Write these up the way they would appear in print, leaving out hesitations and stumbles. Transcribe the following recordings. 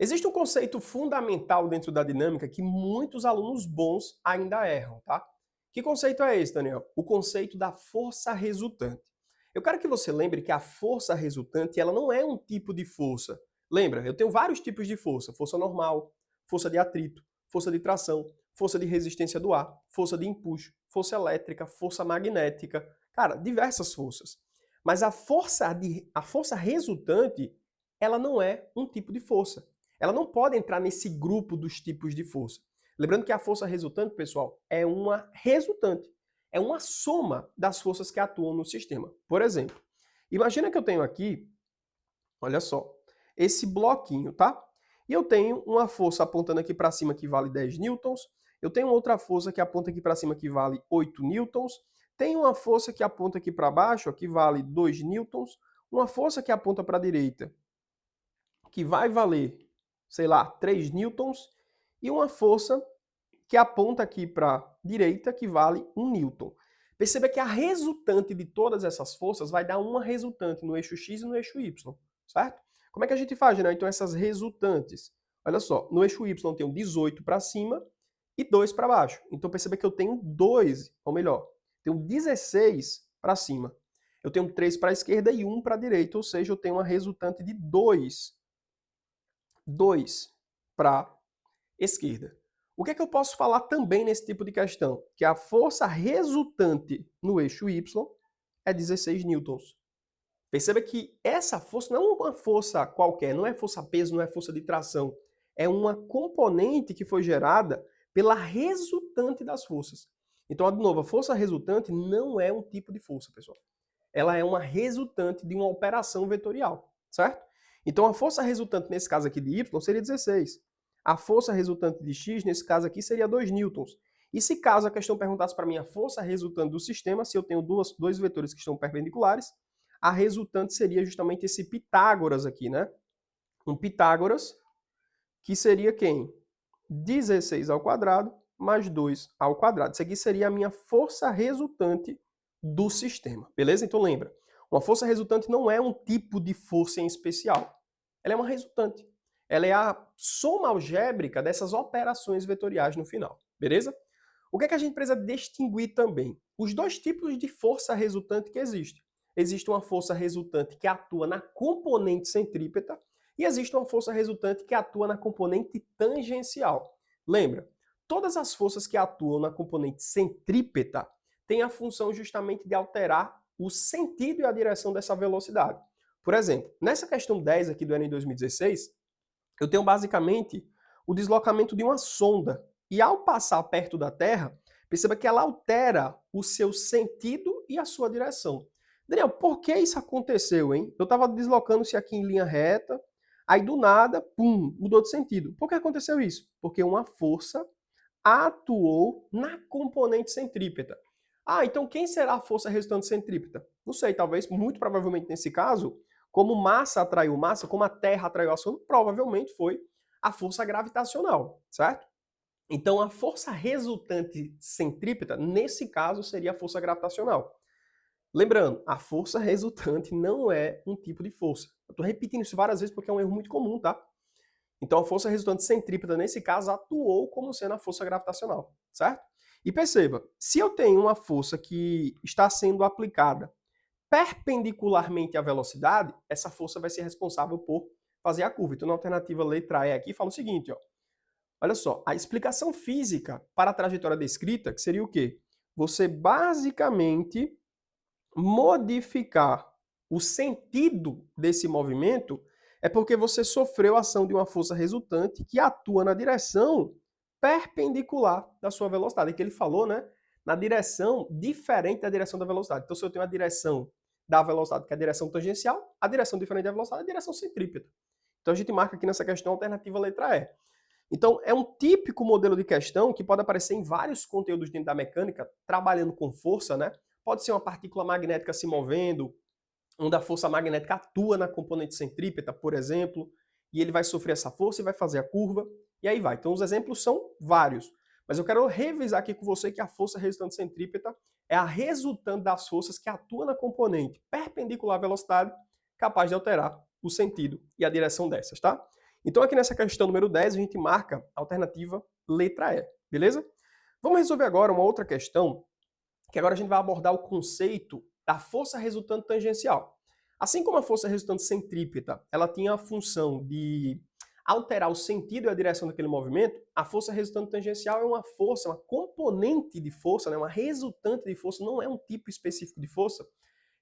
Existe um conceito fundamental dentro da dinâmica que muitos alunos bons ainda erram, tá? Que conceito é esse, Daniel? O conceito da força resultante. Eu quero que você lembre que a força resultante, ela não é um tipo de força. Lembra, eu tenho vários tipos de força: força normal, força de atrito, força de tração, força de resistência do ar, força de empuxo, força elétrica, força magnética, cara, diversas forças. Mas a força resultante, ela não é um tipo de força. Ela não pode entrar nesse grupo dos tipos de força. Lembrando que a força resultante, pessoal, é uma resultante. É uma soma das forças que atuam no sistema. Por exemplo, imagina que eu tenho aqui, olha só, esse bloquinho, tá? E eu tenho uma força apontando aqui para cima que vale 10 newtons, eu tenho outra força que aponta aqui para cima que vale 8 newtons, tem uma força que aponta aqui para baixo, ó, que vale 2 newtons, uma força que aponta para a direita que vai valer, sei lá, 3 newtons, e uma força que aponta aqui para a direita que vale 1 newton. Perceba que a resultante de todas essas forças vai dar uma resultante no eixo x e no eixo y, certo? Como é que a gente faz, né? Então essas resultantes, olha só, no eixo y eu tenho 18 para cima e 2 para baixo. Então perceba que eu tenho 2, ou melhor, tenho 16 para cima. Eu tenho 3 para a esquerda e 1 para a direita, ou seja, eu tenho uma resultante de 2 para a esquerda. O que é que eu posso falar também nesse tipo de questão? Que a força resultante no eixo y é 16 newtons. Perceba que essa força não é uma força qualquer, não é força-peso, não é força de tração. É uma componente que foi gerada pela resultante das forças. Então, de novo, a força resultante não é um tipo de força, pessoal. Ela é uma resultante de uma operação vetorial, certo? Então, a força resultante nesse caso aqui de y seria 16. A força resultante de x, nesse caso aqui, seria 2 newtons. E se caso a questão perguntasse para mim a força resultante do sistema, se eu tenho dois vetores que estão perpendiculares, a resultante seria justamente esse Pitágoras aqui, né? Um Pitágoras, que seria quem? 16 ao quadrado mais 2 ao quadrado. Isso aqui seria a minha força resultante do sistema, beleza? Então lembra, uma força resultante não é um tipo de força em especial. Ela é uma resultante. Ela é a soma algébrica dessas operações vetoriais no final, beleza? O que é que a gente precisa distinguir também? Os dois tipos de força resultante que existem. Existe uma força resultante que atua na componente centrípeta e existe uma força resultante que atua na componente tangencial. Lembra, todas as forças que atuam na componente centrípeta têm a função justamente de alterar o sentido e a direção dessa velocidade. Por exemplo, nessa questão 10 aqui do Enem 2016, eu tenho basicamente o deslocamento de uma sonda. E ao passar perto da Terra, perceba que ela altera o seu sentido e a sua direção. Daniel, por que isso aconteceu, hein? Eu estava deslocando-se aqui em linha reta, aí do nada, pum, mudou de sentido. Por que aconteceu isso? Porque uma força atuou na componente centrípeta. Ah, então quem será a força resultante centrípeta? Não sei, talvez, muito provavelmente nesse caso, como massa atraiu massa, como a Terra atraiu a Sonda, provavelmente foi a força gravitacional, certo? Então a força resultante centrípeta, nesse caso, seria a força gravitacional. Lembrando, a força resultante não é um tipo de força. Eu estou repetindo isso várias vezes porque é um erro muito comum, tá? Então a força resultante centrípeta, nesse caso, atuou como sendo a força gravitacional, certo? E perceba, se eu tenho uma força que está sendo aplicada perpendicularmente à velocidade, essa força vai ser responsável por fazer a curva. Então, na alternativa letra E aqui, fala o seguinte, ó. Olha só, a explicação física para a trajetória descrita, que seria o quê? Você basicamente modificar o sentido desse movimento é porque você sofreu a ação de uma força resultante que atua na direção perpendicular da sua velocidade. É que ele falou, né? Na direção diferente da direção da velocidade. Então, se eu tenho a direção da velocidade, que é a direção tangencial, a direção diferente da velocidade é a direção centrípeta. Então, a gente marca aqui nessa questão a alternativa letra E. Então, é um típico modelo de questão que pode aparecer em vários conteúdos dentro da mecânica, trabalhando com força, né? Pode ser uma partícula magnética se movendo, onde a força magnética atua na componente centrípeta, por exemplo, e ele vai sofrer essa força e vai fazer a curva, e aí vai. Então, os exemplos são vários. Mas eu quero revisar aqui com você que a força resultante centrípeta é a resultante das forças que atuam na componente perpendicular à velocidade, capaz de alterar o sentido e a direção dessas, tá? Então aqui nessa questão número 10, a gente marca a alternativa letra E, beleza? Vamos resolver agora uma outra questão, que agora a gente vai abordar o conceito da força resultante tangencial. Assim como a força resultante centrípeta, ela tinha a função de alterar o sentido e a direção daquele movimento, a força resultante tangencial é uma força, uma componente de força, né, uma resultante de força, não é um tipo específico de força,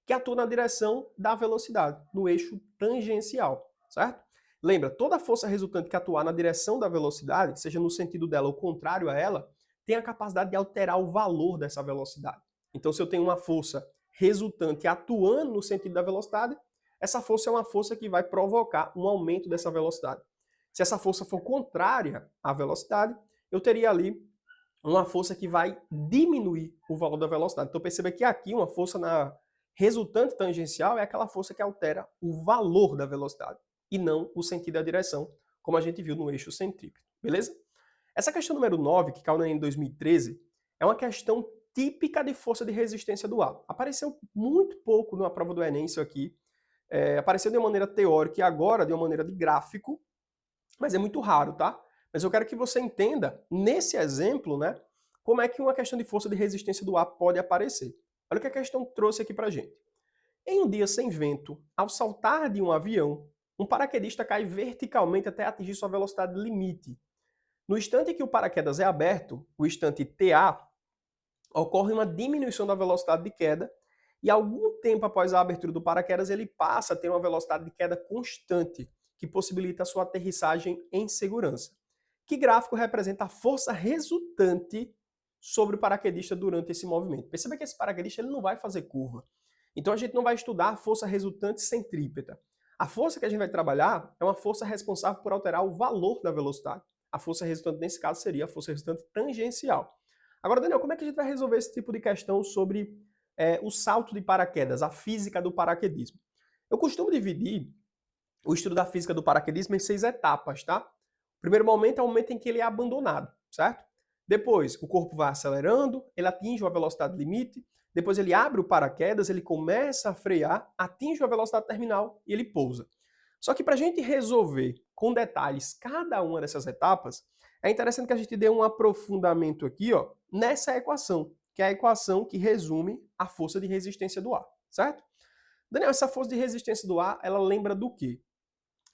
que atua na direção da velocidade, no eixo tangencial, certo? Lembra, toda força resultante que atuar na direção da velocidade, seja no sentido dela ou contrário a ela, tem a capacidade de alterar o valor dessa velocidade. Então, se eu tenho uma força resultante atuando no sentido da velocidade, essa força é uma força que vai provocar um aumento dessa velocidade. Se essa força for contrária à velocidade, eu teria ali uma força que vai diminuir o valor da velocidade. Então perceba que aqui uma força na resultante tangencial é aquela força que altera o valor da velocidade e não o sentido da direção, como a gente viu no eixo centrípeto, beleza? Essa questão número 9, que caiu no Enem em 2013, é uma questão típica de força de resistência do ar. Apareceu muito pouco na prova do Enem isso aqui. Apareceu de uma maneira teórica e agora de uma maneira de gráfico, mas é muito raro, tá? Mas eu quero que você entenda, nesse exemplo, né, como é que uma questão de força de resistência do ar pode aparecer. Olha o que a questão trouxe aqui pra gente. Em um dia sem vento, ao saltar de um avião, um paraquedista cai verticalmente até atingir sua velocidade limite. No instante que o paraquedas é aberto, o instante TA, ocorre uma diminuição da velocidade de queda e algum tempo após a abertura do paraquedas ele passa a ter uma velocidade de queda constante, que possibilita a sua aterrissagem em segurança. Que gráfico representa a força resultante sobre o paraquedista durante esse movimento? Perceba que esse paraquedista ele não vai fazer curva. Então a gente não vai estudar a força resultante centrípeta. A força que a gente vai trabalhar é uma força responsável por alterar o valor da velocidade. A força resultante nesse caso seria a força resultante tangencial. Agora, Daniel, como é que a gente vai resolver esse tipo de questão sobre o salto de paraquedas, a física do paraquedismo? Eu costumo dividir o estudo da física do paraquedismo em 6 etapas, tá? O primeiro momento é o momento em que ele é abandonado, certo? Depois, o corpo vai acelerando, ele atinge uma velocidade limite, depois ele abre o paraquedas, ele começa a frear, atinge a velocidade terminal e ele pousa. Só que para a gente resolver com detalhes cada uma dessas etapas, é interessante que a gente dê um aprofundamento aqui, ó, nessa equação, que é a equação que resume a força de resistência do ar, certo? Daniel, essa força de resistência do ar, ela lembra do quê?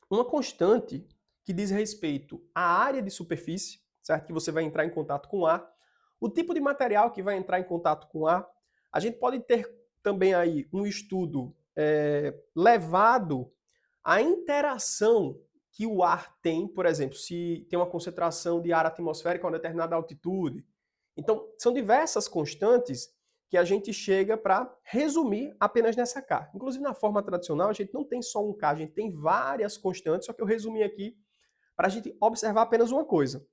Uma constante que diz respeito à área de superfície, certo? Que você vai entrar em contato com o ar, o tipo de material que vai entrar em contato com o ar. A gente pode ter também aí um estudo levado à interação que o ar tem, por exemplo, se tem uma concentração de ar atmosférico a uma determinada altitude. Então, são diversas constantes que a gente chega para resumir apenas nessa K. Inclusive, na forma tradicional, a gente não tem só um K, a gente tem várias constantes, só que eu resumi aqui para a gente observar apenas uma coisa,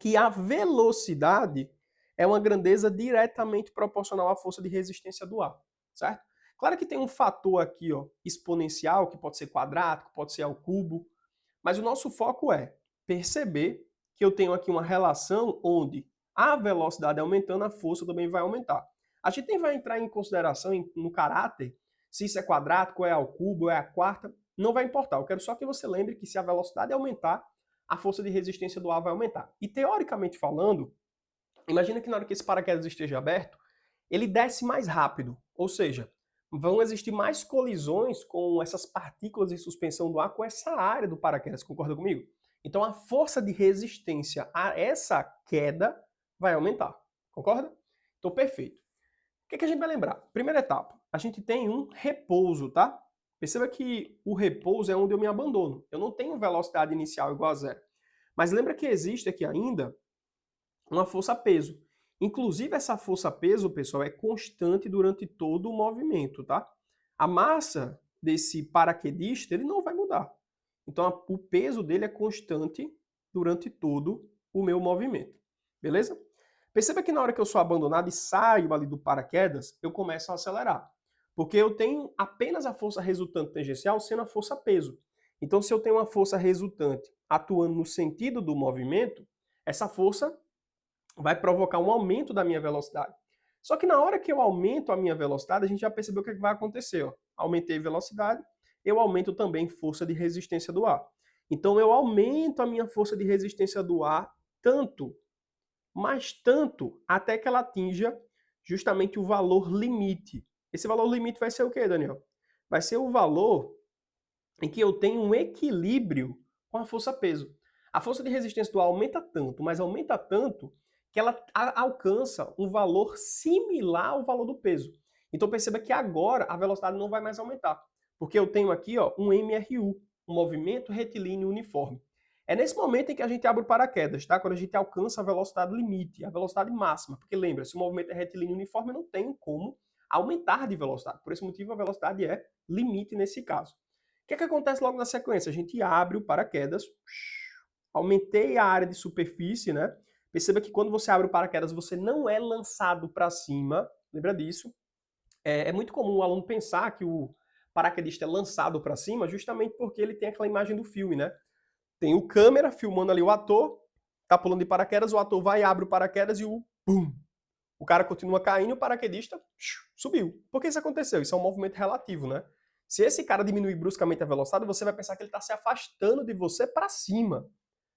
que a velocidade é uma grandeza diretamente proporcional à força de resistência do ar, certo? Claro que tem um fator aqui, ó, exponencial, que pode ser quadrático, pode ser ao cubo, mas o nosso foco é perceber que eu tenho aqui uma relação onde a velocidade aumentando, a força também vai aumentar. A gente nem vai entrar em consideração no caráter, se isso é quadrático, é ao cubo, é a quarta, não vai importar. Eu quero só que você lembre que se a velocidade aumentar, a força de resistência do ar vai aumentar. E teoricamente falando, imagina que na hora que esse paraquedas esteja aberto, ele desce mais rápido, ou seja, vão existir mais colisões com essas partículas de suspensão do ar com essa área do paraquedas, concorda comigo? Então a força de resistência a essa queda vai aumentar, concorda? Então perfeito. O que a gente vai lembrar? Primeira etapa, a gente tem um repouso, tá? Perceba que o repouso é onde eu me abandono. Eu não tenho velocidade inicial igual a zero. Mas lembra que existe aqui ainda uma força-peso. Inclusive, essa força-peso, pessoal, é constante durante todo o movimento, tá? A massa desse paraquedista, ele não vai mudar. Então, o peso dele é constante durante todo o meu movimento. Beleza? Perceba que na hora que eu sou abandonado e saio ali do paraquedas, eu começo a acelerar. Porque eu tenho apenas a força resultante tangencial sendo a força-peso. Então, se eu tenho uma força resultante atuando no sentido do movimento, essa força vai provocar um aumento da minha velocidade. Só que na hora que eu aumento a minha velocidade, a gente já percebeu o que vai acontecer. Ó. Aumentei a velocidade, eu aumento também força de resistência do ar. Então eu aumento a minha força de resistência do ar tanto, mas tanto, até que ela atinja justamente o valor limite. Esse valor limite vai ser o quê, Daniel? Vai ser o valor em que eu tenho um equilíbrio com a força-peso. A força de resistência do ar aumenta tanto, mas aumenta tanto, que ela alcança um valor similar ao valor do peso. Então perceba que agora a velocidade não vai mais aumentar, porque eu tenho aqui um MRU, um movimento retilíneo uniforme. É nesse momento em que a gente abre o paraquedas, tá? Quando a gente alcança a velocidade limite, a velocidade máxima. Porque lembra, se o movimento é retilíneo uniforme, não tem como aumentar de velocidade. Por esse motivo, a velocidade é limite nesse caso. O que acontece logo na sequência? A gente abre o paraquedas, aumentei a área de superfície, né? Perceba que quando você abre o paraquedas, você não é lançado para cima, lembra disso? É muito comum o aluno pensar que o paraquedista é lançado para cima justamente porque ele tem aquela imagem do filme, né? Tem o câmera filmando ali o ator, tá pulando de paraquedas, o ator vai, abre o paraquedas e o cara continua caindo e o paraquedista subiu. Por que isso aconteceu? Isso é um movimento relativo, né? Se esse cara diminuir bruscamente a velocidade, você vai pensar que ele está se afastando de você para cima.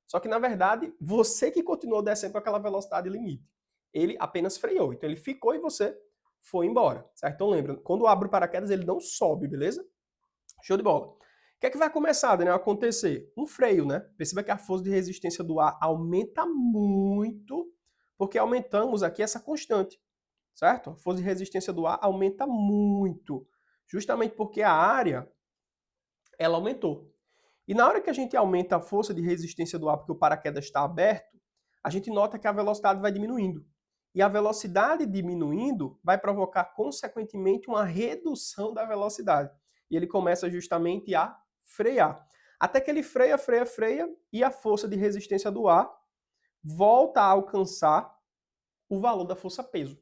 Só que, na verdade, você que continuou descendo com aquela velocidade limite. Ele apenas freou. Então, ele ficou e você foi embora. Certo? Então, lembra, quando abre o paraquedas, ele não sobe, beleza? Show de bola. O que é que vai começar, Daniel, a acontecer? Um freio, né? Perceba que a força de resistência do ar aumenta muito, porque aumentamos aqui essa constante, certo? A força de resistência do ar aumenta muito, justamente porque a área, ela aumentou. E na hora que a gente aumenta a força de resistência do ar, porque o paraquedas está aberto, a gente nota que a velocidade vai diminuindo. E a velocidade diminuindo vai provocar, consequentemente, uma redução da velocidade. E ele começa justamente a frear. Até que ele freia, freia, freia, e a força de resistência do ar volta a alcançar o valor da força-peso.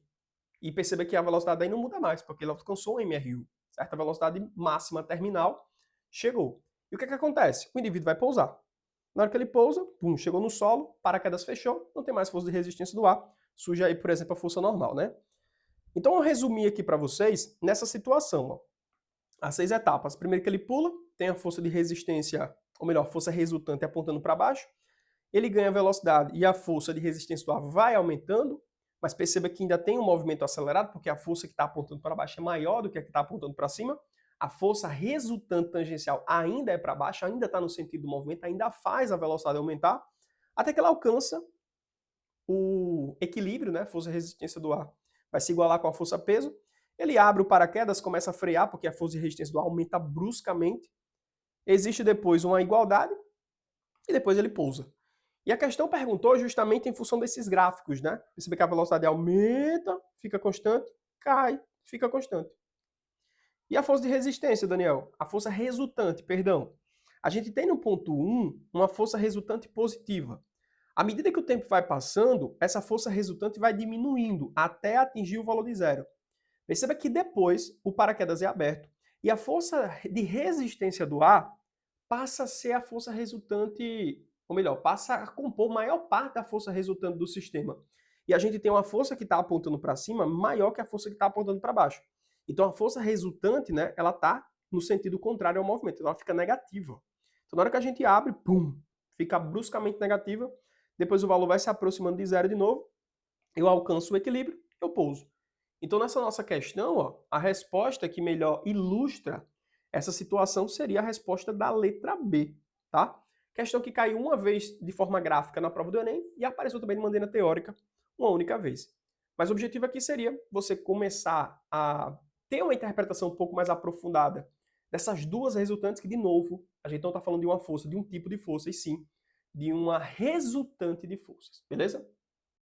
E perceba que a velocidade aí não muda mais, porque ele alcançou o MRU. Certo? A velocidade máxima terminal chegou. E o que acontece? O indivíduo vai pousar. Na hora que ele pousa, pum, chegou no solo, paraquedas fechou, não tem mais força de resistência do ar, surge aí, por exemplo, a força normal, né? Então eu resumi aqui para vocês nessa situação, ó, as 6 etapas. Primeiro que ele pula, tem a força de resistência, ou melhor, força resultante apontando para baixo, ele ganha velocidade e a força de resistência do ar vai aumentando, mas perceba que ainda tem um movimento acelerado, porque a força que está apontando para baixo é maior do que a que está apontando para cima. A força resultante tangencial ainda é para baixo, ainda está no sentido do movimento, ainda faz a velocidade aumentar, até que ela alcança o equilíbrio, né? Força e resistência do ar vai se igualar com a força-peso. Ele abre o paraquedas, começa a frear, porque a força e resistência do ar aumenta bruscamente. Existe depois uma igualdade e depois ele pousa. E a questão perguntou justamente em função desses gráficos, né? Percebe que a velocidade aumenta, fica constante, cai, fica constante. E a força de resistência, Daniel? A força resultante, perdão. A gente tem no ponto 1 uma força resultante positiva. À medida que o tempo vai passando, essa força resultante vai diminuindo até atingir o valor de zero. Perceba que depois o paraquedas é aberto e a força de resistência do ar passa a ser a força resultante, ou melhor, passa a compor maior parte da força resultante do sistema. E a gente tem uma força que está apontando para cima maior que a força que está apontando para baixo. Então a força resultante, né, ela está no sentido contrário ao movimento, então ela fica negativa. Então na hora que a gente abre, pum, fica bruscamente negativa, depois o valor vai se aproximando de zero de novo, eu alcanço o equilíbrio, eu pouso. Então nessa nossa questão, ó, a resposta que melhor ilustra essa situação seria a resposta da letra B, tá? Questão que caiu uma vez de forma gráfica na prova do Enem e apareceu também de maneira teórica uma única vez. Mas o objetivo aqui seria você começar a ter uma interpretação um pouco mais aprofundada dessas duas resultantes que, de novo, a gente não está falando de uma força, de um tipo de força, e sim de uma resultante de forças, beleza?